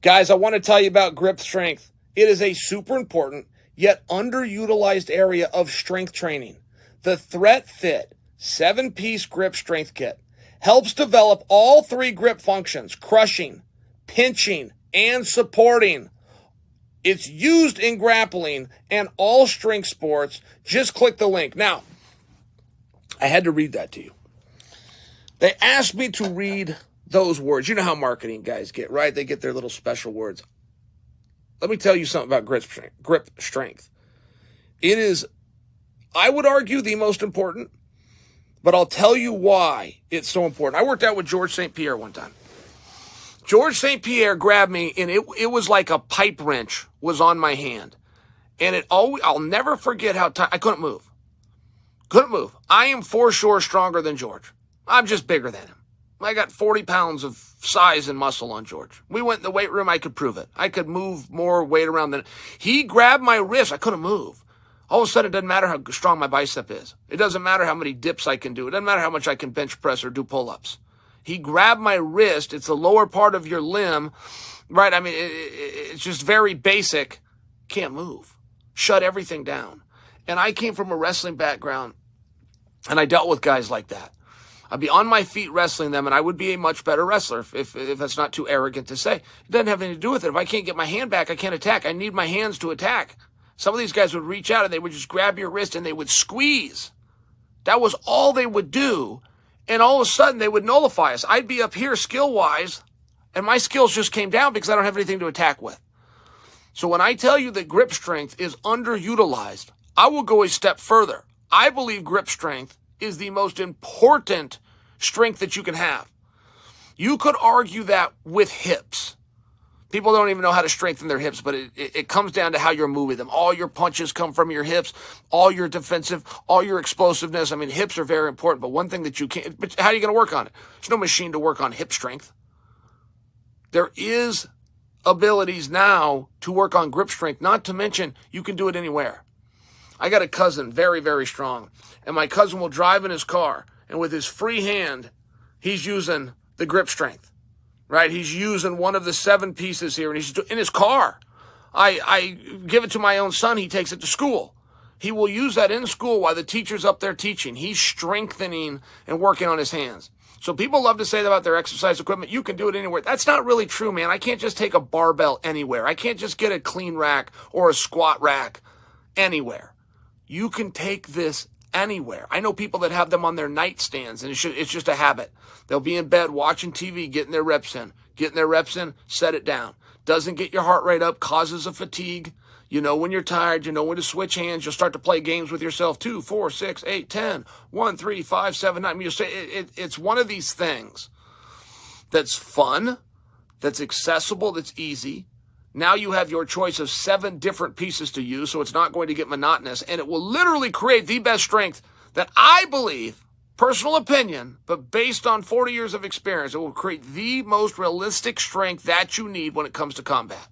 Guys, I want to tell you about grip strength. It is a super important yet underutilized area of strength training. The Threat Fit 7-piece grip strength kit helps develop all 3 grip functions: crushing, pinching, and supporting. It's used in grappling and all strength sports. Just click the link. Now, I had to read that to you. They asked me to read those words. You know how marketing guys get, right? They get their little special words. Let me tell you something about grip strength. It is, I would argue, the most important, but I'll tell you why it's so important. I worked out with George St. Pierre one time. George St. Pierre grabbed me, and it was like a pipe wrench was on my hand. And I'll never forget how tight, I couldn't move. Couldn't move. I am for sure stronger than George. I'm just bigger than him. I got 40 pounds of size and muscle on George. We went in the weight room. I could prove it. I could move more weight around than he grabbed my wrist. I couldn't move. All of a sudden, it doesn't matter how strong my bicep is. It doesn't matter how many dips I can do. It doesn't matter how much I can bench press or do pull-ups. He grabbed my wrist. It's the lower part of your limb, right? I mean, it's just very basic. Can't move. Shut everything down. And I came from a wrestling background, and I dealt with guys like that. I'd be on my feet wrestling them, and I would be a much better wrestler, if that's not too arrogant to say. It doesn't have anything to do with it. If I can't get my hand back, I can't attack. I need my hands to attack. Some of these guys would reach out, and they would just grab your wrist, and they would squeeze. That was all they would do, and all of a sudden, they would nullify us. I'd be up here skill-wise, and my skills just came down because I don't have anything to attack with. So when I tell you that grip strength is underutilized, I will go a step further. I believe grip strength is the most important strength that you can have. You could argue that with hips. People don't even know how to strengthen their hips, but it comes down to how you're moving them. All your punches come from your hips, all your defensive, all your explosiveness. I mean, hips are very important, but one thing that you can't, but how are you going to work on it? There's no machine to work on hip strength. There is abilities now to work on grip strength, not to mention you can do it anywhere. I got a cousin, very, very strong, and my cousin will drive in his car, and with his free hand, he's using the grip strength, right? He's using one of the 7 pieces here, and he's in his car. I give it to my own son. He takes it to school. He will use that in school while the teacher's up there teaching. He's strengthening and working on his hands. So people love to say that about their exercise equipment. You can do it anywhere. That's not really true, man. I can't just take a barbell anywhere. I can't just get a clean rack or a squat rack anywhere. You can take this anywhere. I know people that have them on their nightstands, and it's just a habit. They'll be in bed watching TV, getting their reps in. Getting their reps in, set it down. Doesn't get your heart rate up, causes a fatigue. You know when you're tired, you know when to switch hands. You'll start to play games with yourself. 2, 4, 6, 8, 10, 1, 3, 5, 7, 9. You'll say it's one of these things that's fun, that's accessible, that's easy. Now you have your choice of 7 different pieces to use, so it's not going to get monotonous, and it will literally create the best strength that I believe, personal opinion, but based on 40 years of experience, it will create the most realistic strength that you need when it comes to combat.